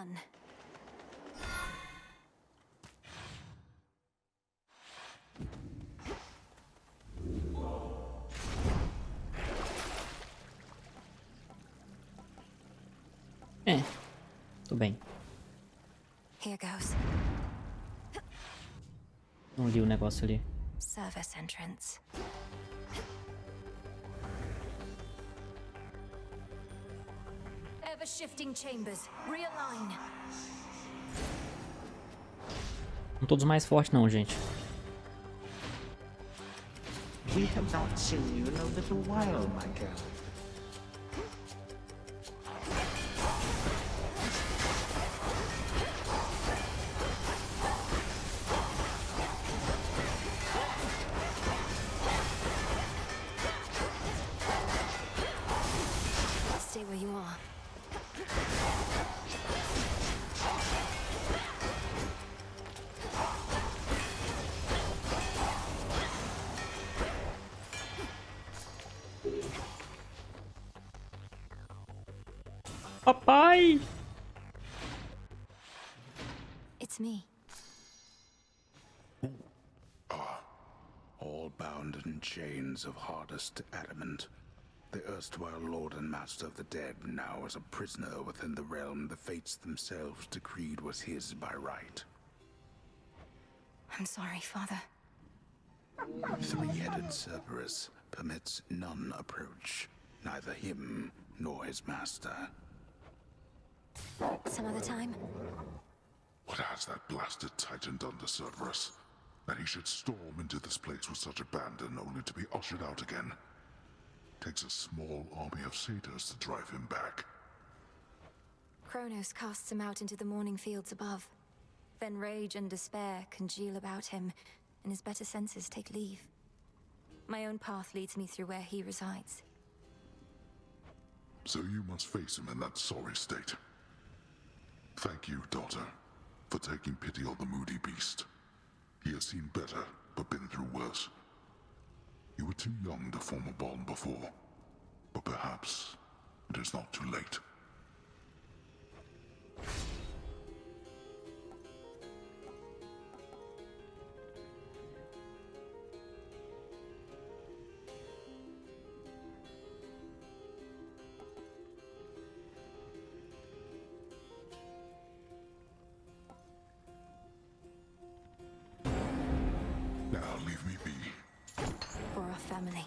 done. Tudo bem. Here goes. Não li o negócio ali. Service entrance. Ever shifting chambers. Realign. Não todos mais fortes não, gente. We have not seen you in a little while, my girl. Stay where you are. Papai! It's me. All bound in chains of hardest adamant. The erstwhile lord and master of the dead, now as a prisoner within the realm the fates themselves decreed was his by right. I'm sorry, Father. Three-headed Cerberus permits none approach, neither him nor his master. Some other time? What has that blasted titan done to Cerberus? That he should storm into this place with such abandon only to be ushered out again. Takes a small army of satyrs to drive him back. Kronos casts him out into the morning fields above. Then rage and despair congeal about him, and his better senses take leave. My own path leads me through where he resides. So you must face him in that sorry state. Thank you, daughter, for taking pity on the moody beast. He has seen better, but been through worse. You were too young to form a bond before, but perhaps it is not too late. Now leave me be. For our family.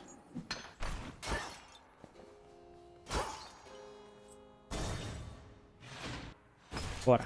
Bora.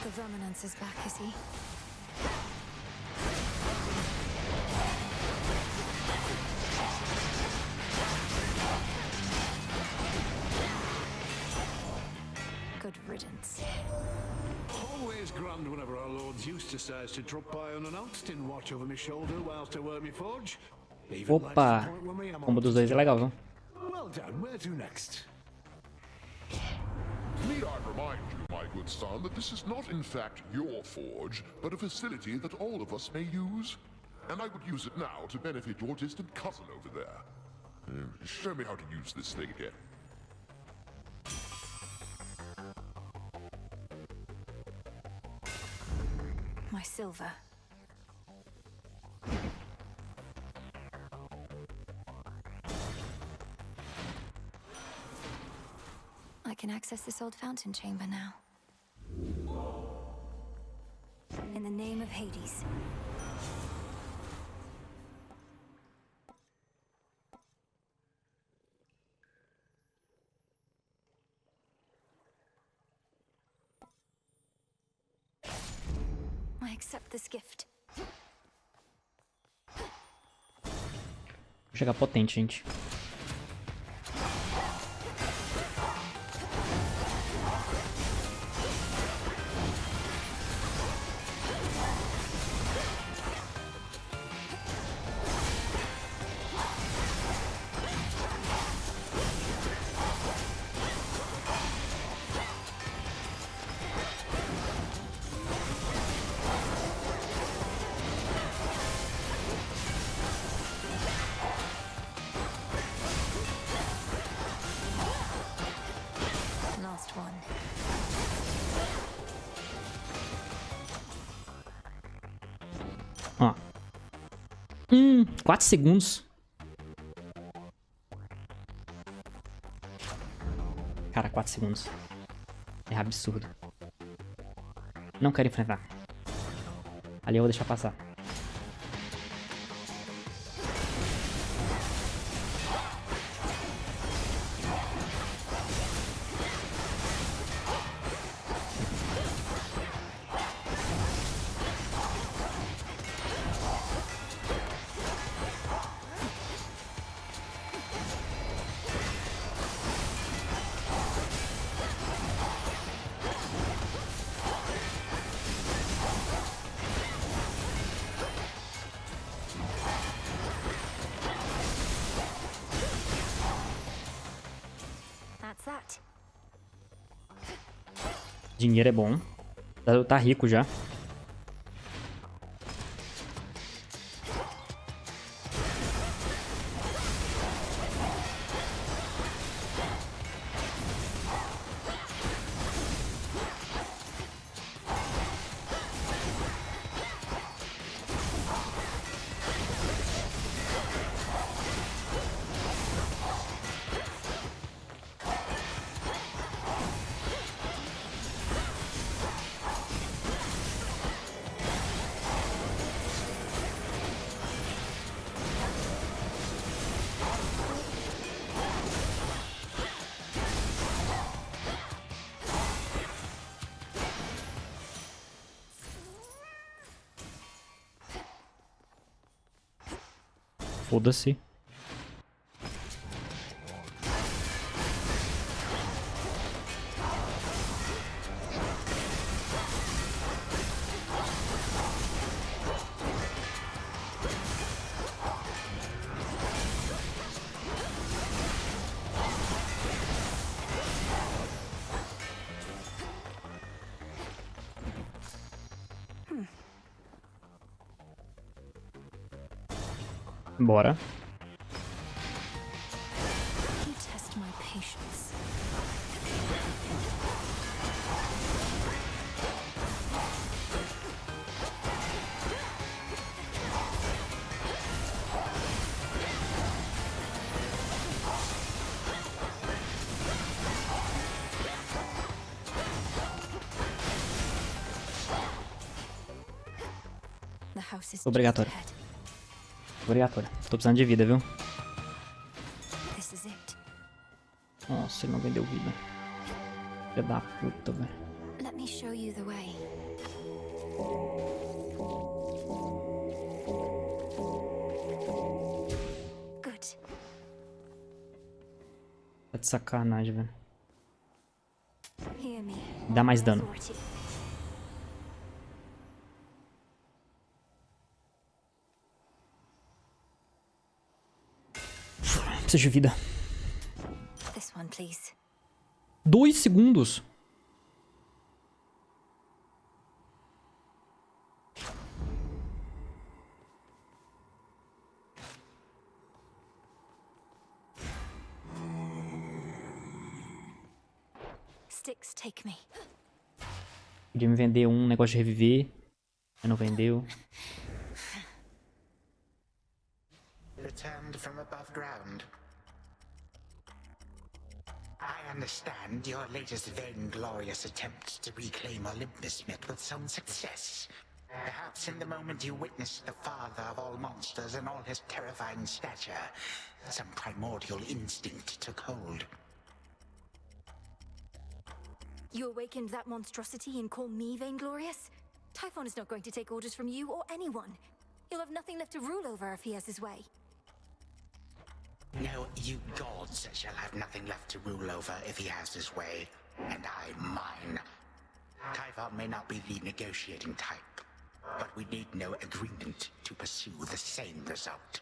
The Dominance is back, is he? Good riddance. Always grand whenever our Lord's Use decides to drop by unannounced and watch over my shoulder whilst I work me forge. Even likes Opa! to point when me I'm O combo on dos to dois é legal, viu? Well done, where to next? Need I remind you, my good son, that this is not in fact your forge, but a facility that all of us may use? And I would use it now to benefit your distant cousin over there. Show me how to use this thing again. My silver. I can access this old fountain chamber now. In the name of Hades. I accept this gift. Vou chegar potente, gente. Ó. 4 segundos. Cara, 4 segundos. É absurdo. Não quero enfrentar. Ali eu vou deixar passar. That's that. Dinheiro é bom. Tá rico já. Foda-se. Bora. You test my patience. The house is Obrigatório. just ahead. Obrigatório. Tô precisando de vida, viu? This is it. Nossa, ele não vendeu vida. Filha da puta, velho. Let me show you the way. Good. Tá de sacanagem, velho. Hear me. Dá mais dano. Authority. Preciso de vida. This one, please. 2 segundos. Sticks take me. Podia me vender um negócio de reviver. Mas não vendeu. Returned from above ground. I understand your latest vainglorious attempt to reclaim Olympus met with some success. Perhaps in the moment you witnessed the father of all monsters and all his terrifying stature, some primordial instinct took hold. You awakened that monstrosity and call me vainglorious? Typhon is not going to take orders from you or anyone. He'll have nothing left to rule over if he has his way. No, you gods shall have nothing left to rule over if he has his way, and I mine. Typhon may not be the negotiating type, but we need no agreement to pursue the same result.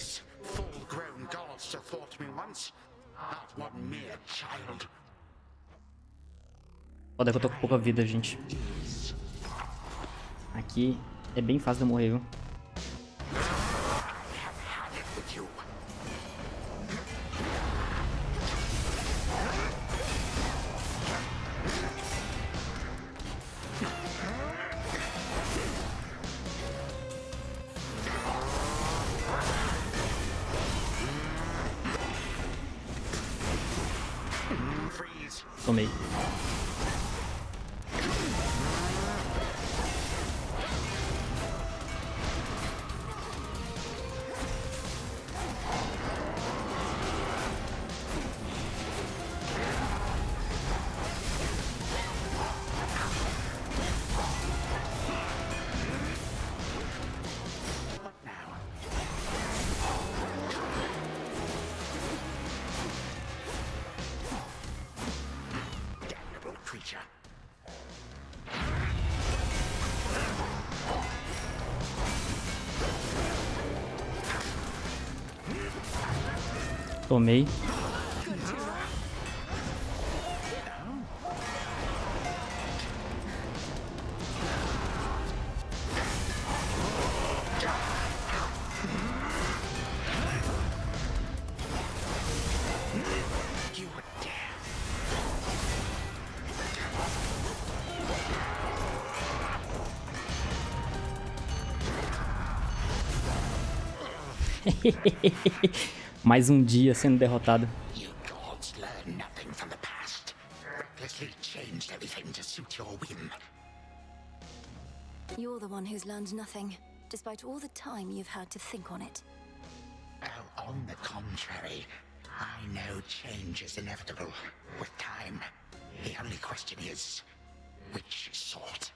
These full-grown gods so thought me once, not one mere child. Foda que eu tô com pouca vida, gente. Aqui é bem fácil de eu morrer, viu? Tomei. Tomei. Mais um dia sendo derrotado. You gods learn nothing from the past. Recklessly changed everything to suit your whim. You're the one who's learned nothing, despite all the time you've had to think on it. Oh, on the contrary, I know change is inevitable with time. The only question is, which sort?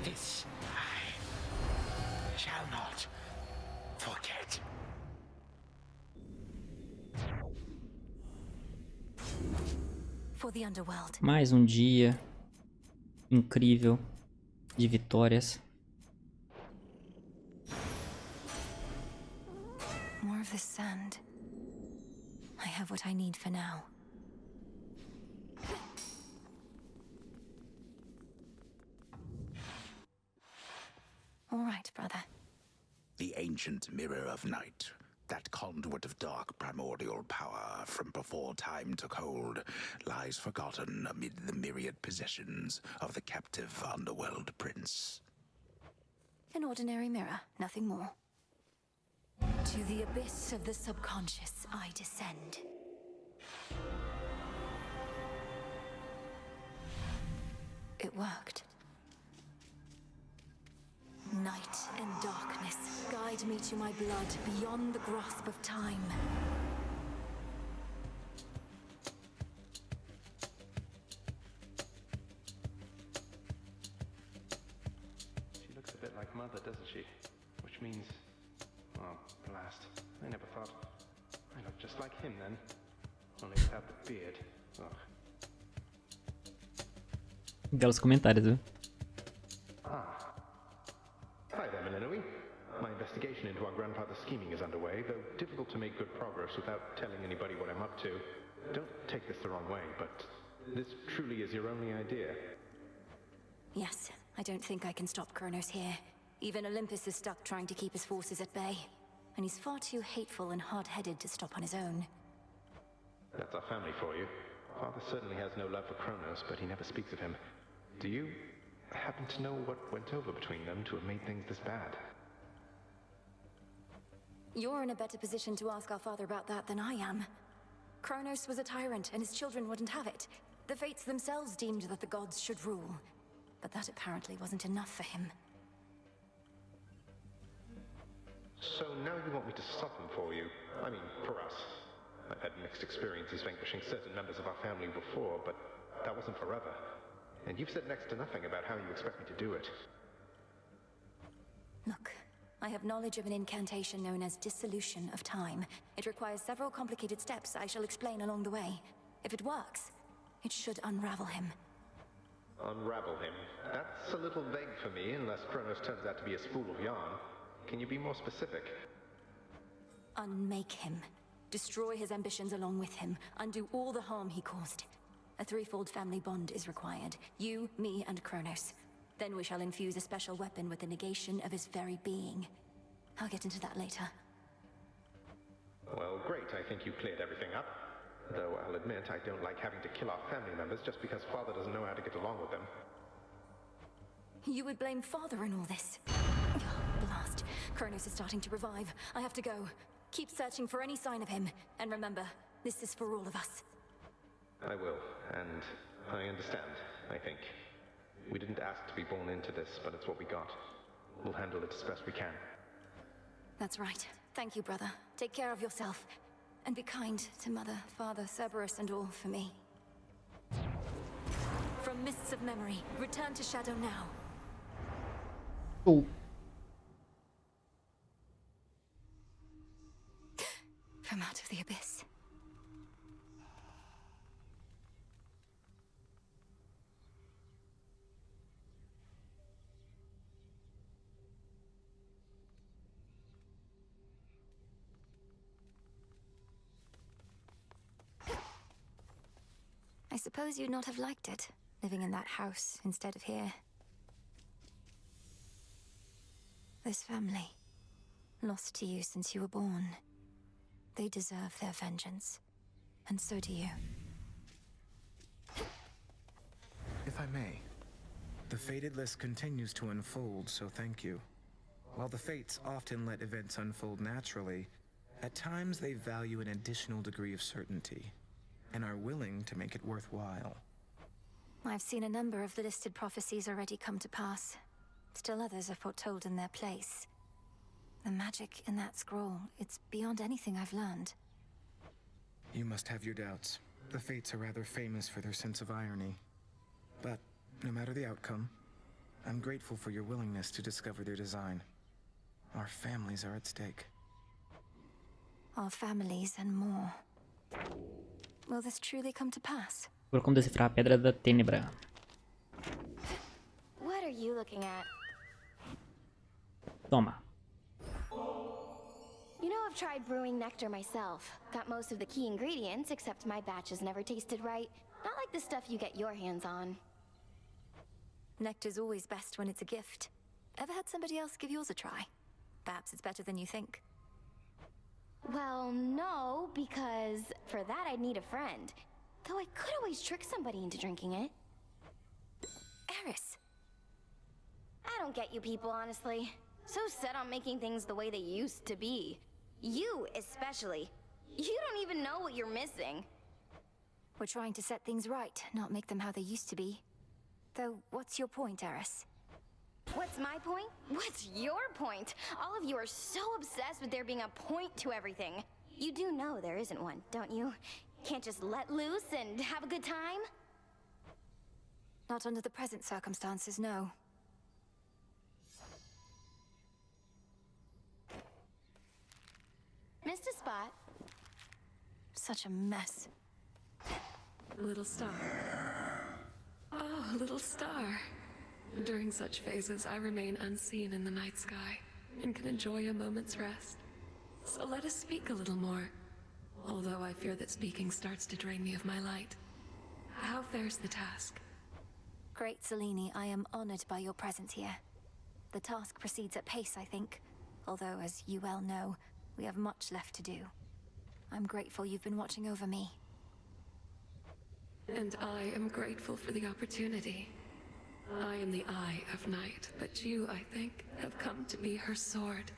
This I shall not forget. For the underworld. Mais um dia incrível de vitórias. More of this sand. I have what I need for now. All right, brother. The ancient mirror of night, that conduit of dark primordial power from before time took hold, lies forgotten amid the myriad possessions of the captive underworld prince. An ordinary mirror, nothing more. To the abyss of the subconscious I descend. It worked. Night and darkness guide me to my blood beyond the grasp of time. She looks a bit like Mother, doesn't she? Which means... oh, blast. I never thought... I look just like him then. Only without the beard. Ugh. Belos comentários, viu? Hi there, Millenoi. My investigation into our grandfather's scheming is underway, though difficult to make good progress without telling anybody what I'm up to. Don't take this the wrong way, but this truly is your only idea. Yes, I don't think I can stop Kronos here. Even Olympus is stuck trying to keep his forces at bay. And he's far too hateful and hard-headed to stop on his own. That's our family for you. Father certainly has no love for Kronos, but he never speaks of him. Do you happen to know what went over between them to have made things this bad? You're in a better position to ask our father about that than I am. Kronos was a tyrant, and his children wouldn't have it. The Fates themselves deemed that the gods should rule. But that apparently wasn't enough for him. So now you want me to stop them for you? I mean, for us. I've had mixed experiences vanquishing certain members of our family before, but that wasn't forever. And you've said next to nothing about how you expect me to do it. Look, I have knowledge of an incantation known as dissolution of time. It requires several complicated steps I shall explain along the way. If it works, it should unravel him. Unravel him? That's a little vague for me, unless Kronos turns out to be a spool of yarn. Can you be more specific? Unmake him. Destroy his ambitions along with him. Undo all the harm he caused. A threefold family bond is required. You, me, and Kronos. Then we shall infuse a special weapon with the negation of his very being. I'll get into that later. Well, great. I think you cleared everything up. Though I'll admit I don't like having to kill our family members just because Father doesn't know how to get along with them. You would blame Father in all this? Blast. Kronos is starting to revive. I have to go. Keep searching for any sign of him. And remember, this is for all of us. I will, and I understand, I think. We didn't ask to be born into this, but it's what we got. We'll handle it as best we can. That's right. Thank you, brother. Take care of yourself. And be kind to Mother, Father, Cerberus, and all for me. From mists of memory, return to Shadow now. Oh. From out of the abyss. I suppose you'd not have liked it, living in that house instead of here. This family, lost to you since you were born. They deserve their vengeance, and so do you. If I may, the fated list continues to unfold, so thank you. While the fates often let events unfold naturally, at times they value an additional degree of certainty, and are willing to make it worthwhile. I've seen a number of the listed prophecies already come to pass. Still others are foretold in their place. The magic in that scroll, it's beyond anything I've learned. You must have your doubts. The fates are rather famous for their sense of irony. But no matter the outcome, I'm grateful for your willingness to discover their design. Our families are at stake. Our families and more. Will this truly come to pass? Por como decifrar a Pedra da Tênebra. What are you looking at? Toma. You know, I've tried brewing nectar myself. Got most of the key ingredients, except my batches never tasted right. Not like the stuff you get your hands on. Nectar's always best when it's a gift. Ever had somebody else give yours a try? Perhaps it's better than you think. Well, no, because for that I'd need a friend. Though I could always trick somebody into drinking it. Eris! I don't get you people, honestly. So set on making things the way they used to be. You, especially. You don't even know what you're missing. We're trying to set things right, not make them how they used to be. Though, what's your point, Eris? What's my point? What's your point? All of you are so obsessed with there being a point to everything. You do know there isn't one, don't you? Can't just let loose and have a good time? Not under the present circumstances, no. Missed a spot. Such a mess. Little star. Oh, little star. During such phases, I remain unseen in the night sky and can enjoy a moment's rest. So let us speak a little more. Although I fear that speaking starts to drain me of my light. How fares the task? Great Selene, I am honored by your presence here. The task proceeds at pace, I think. Although, as you well know, we have much left to do. I'm grateful you've been watching over me. And I am grateful for the opportunity. I am the Eye of Night, but you, I think, have come to be her sword.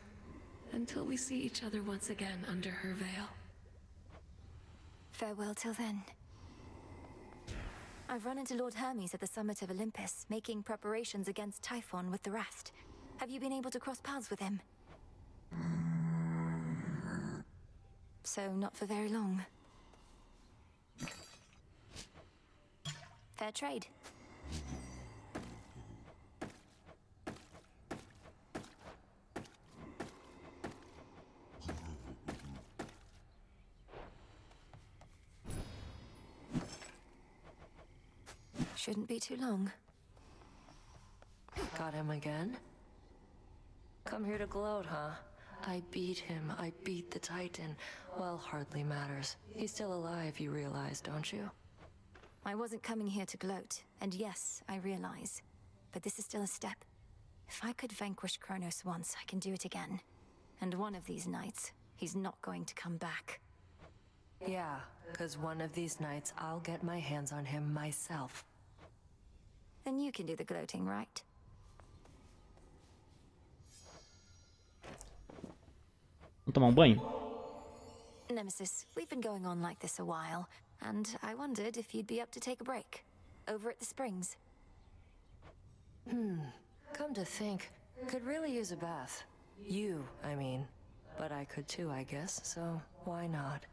Until we see each other once again under her veil. Farewell till then. I've run into Lord Hermes at the summit of Olympus, making preparations against Typhon with the rest. Have you been able to cross paths with him? So, not for very long. Fair trade. Shouldn't be too long. Got him again? Come here to gloat, huh? I beat him. I beat the Titan. Well, hardly matters. He's still alive, you realize, don't you? I wasn't coming here to gloat, and yes, I realize. But this is still a step. If I could vanquish Kronos once, I can do it again. And one of these nights, he's not going to come back. Yeah, 'cause one of these nights I'll get my hands on him myself. Then you can do the gloating, right? Vamos tomar um banho? Nemesis, we've been going on like this a while, and I wondered if you'd be up to take a break. Over at the Springs. Come to think, could really use a bath. You, I mean. But I could too, I guess, so why not?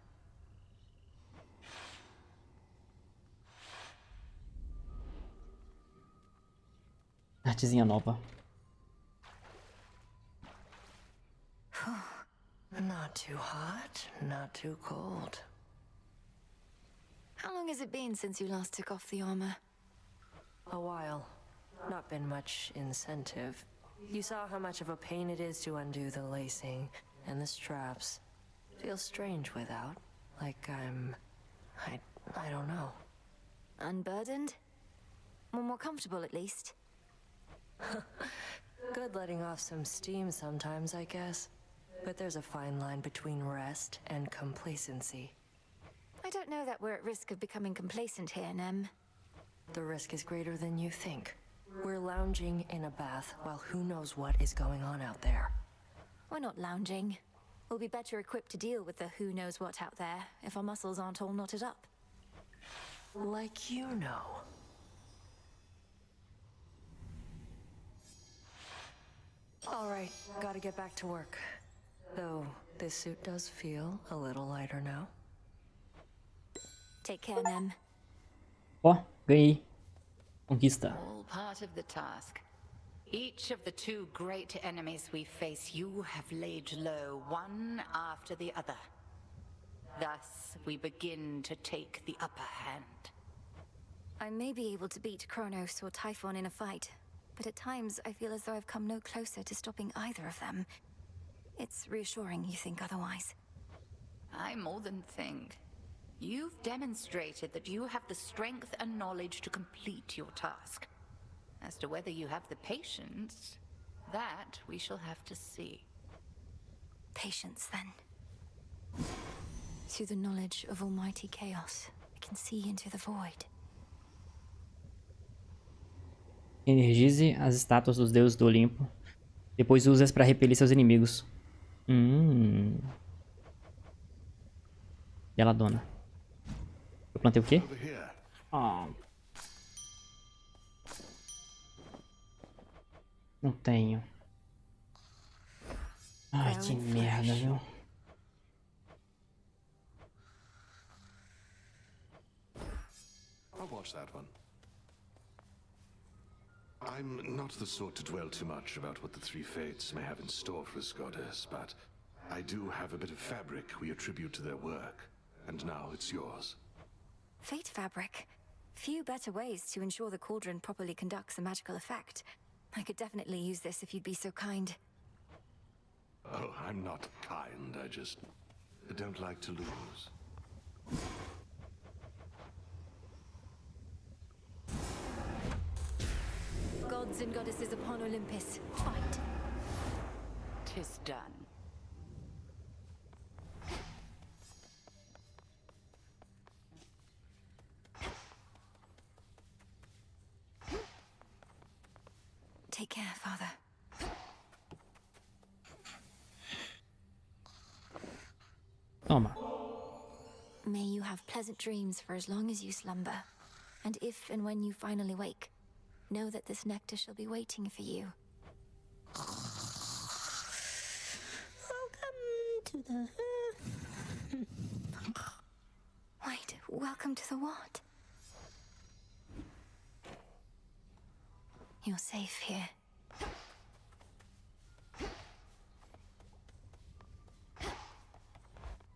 Artezinha nova. Not too hot, not too cold. How long has it been since you last took off the armor? A while. Not been much incentive. You saw how much of a pain it is to undo the lacing and the straps. Feels strange without. Like I don't know. Unburdened? Or more comfortable, at least? Good letting off some steam sometimes, I guess. But there's a fine line between rest and complacency. I don't know that we're at risk of becoming complacent here, Nem. The risk is greater than you think. We're lounging in a bath while who knows what is going on out there. We're not lounging. We'll be better equipped to deal with the who knows what out there if our muscles aren't all knotted up. Like you know. All right, gotta get back to work. Though, this suit does feel a little lighter now. Take care, Nem. Ó, ganhei. Conquista. All part of the task. Each of the two great enemies we face, you have laid low, one after the other. Thus, we begin to take the upper hand. I may be able to beat Kronos or Typhon in a fight, but at times I feel as though I've come no closer to stopping either of them. It's reassuring you think otherwise. I more than think. You've demonstrated that you have the strength and knowledge to complete your task. As to whether you have the patience, that we shall have to see. Patience, then. Through the knowledge of almighty chaos, I can see into the void. Energize as estátuas dos deuses do Olimpo. Depois use-as para repelir seus inimigos. Bela dona. Eu plantei o quê? Ah. Não tenho. Ai, que merda, viu? I'll watch that one. I'm not the sort to dwell too much about what the three fates may have in store for us, goddess, but I do have a bit of fabric we attribute to their work, and now it's yours. Fate fabric. Few better ways to ensure the cauldron properly conducts a magical effect. I could definitely use this if you'd be so kind. Oh, I'm not kind, I just don't like to lose. Gods and goddesses upon Olympus, fight. 'Tis done. Take care, Father. Toma. May you have pleasant dreams for as long as you slumber. And if and when you finally wake, know that this nectar shall be waiting for you. Welcome to the... Wait, welcome to the what? You're safe here.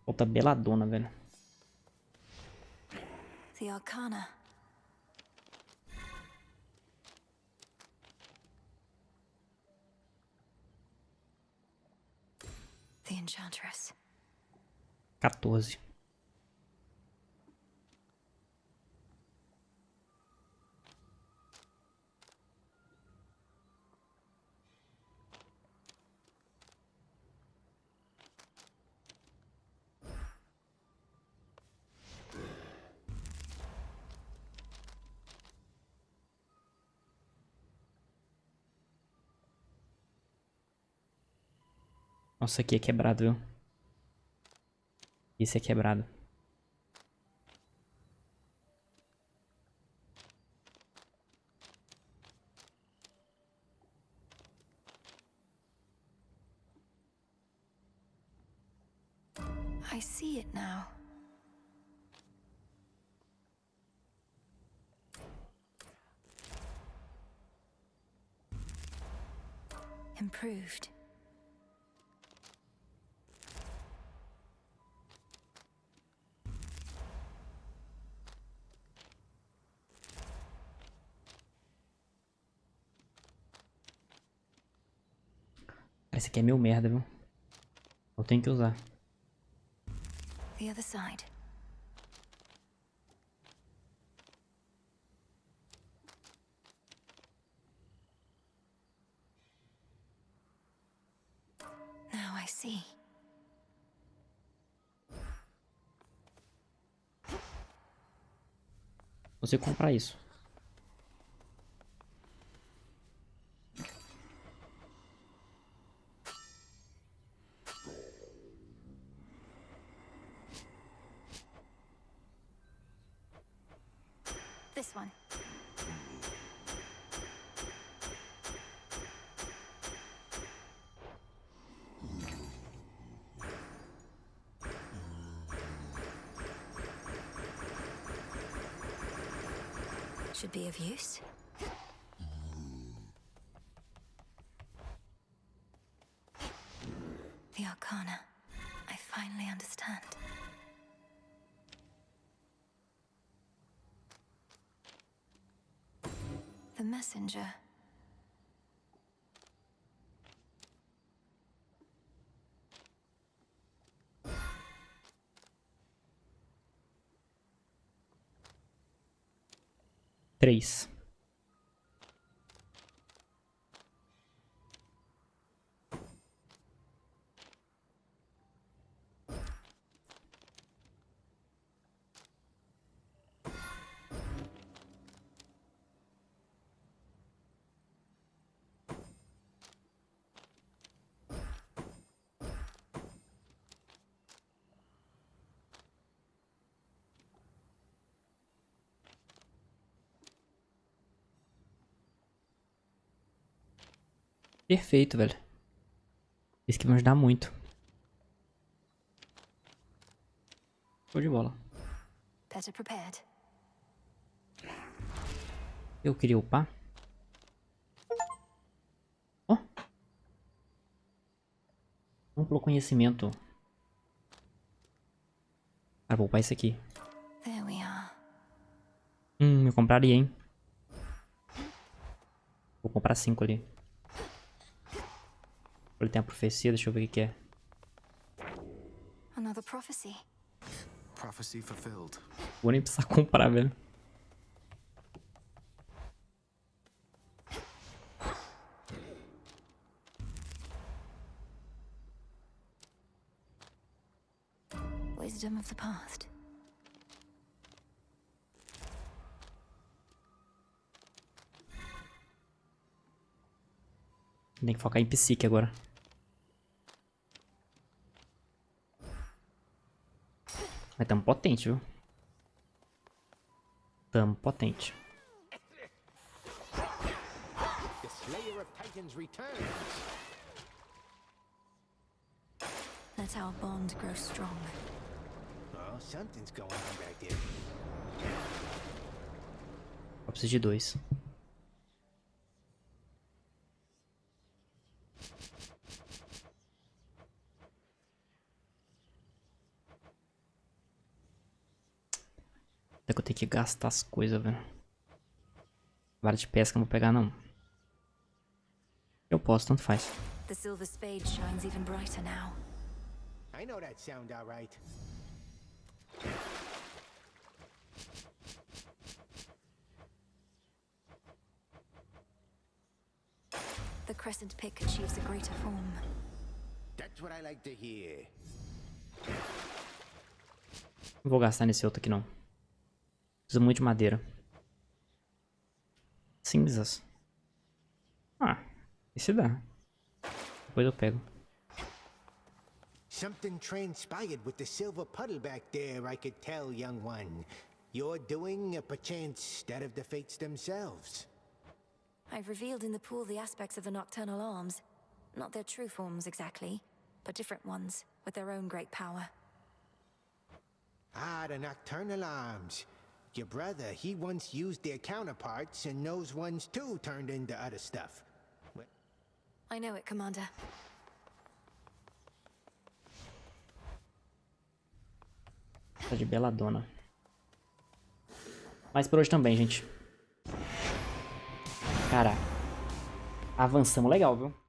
Volta beladona, velho. The Arcana. Enchantress. 14. Nossa, aqui é quebrado, viu? Esse é quebrado. I see it now. Improved. Esse aqui é meio merda, viu? Eu tenho que usar. The other side. Now I see. Você comprar isso. This one. Should be of use. The Arcana. I finally understand. The messenger. Três. Perfeito, velho. Isso que vai ajudar muito. Show de bola. Better prepared. Eu queria upar. Ó. Amplo conhecimento. Ah, vou upar esse aqui. There we are. Eu compraria, hein. Vou comprar 5 ali. Ele tem a profecia, deixa eu ver o que é. Another prophecy. Prophecy fulfilled. Vou nem precisar comprar, velho. Wisdom of the past. Tem que focar em psique agora. Mas tamo potente, viu? Tamo potente. The Slayer of Titans returns. Let our bond grow strong. Oh, something's going on back there. Eu preciso de 2. Até que eu tenho que gastar as coisas, velho. Vara de pesca não vou pegar, não. Eu posso, tanto faz. The silver spade shines even brighter now. I know that sound all right. The crescent pick achieves a greater form. That's what I like to hear. Não vou gastar nesse outro aqui, não. Precisa muito de madeira. Cinzas. Ah, esse dá. Depois eu pego. Something transpired with the silver puddle back there, I could tell, young one. You're doing, perchance, that of the fates themselves. I've revealed in the pool the aspects of the nocturnal arms. Not their true forms exactly, but different ones, with their own great power. Ah, the nocturnal arms. Your brother, he once used their counterparts, and those ones too turned into other stuff. I know it, Commander. Tá de beladona. Mas por hoje também, gente. Cara, avançamos legal, viu?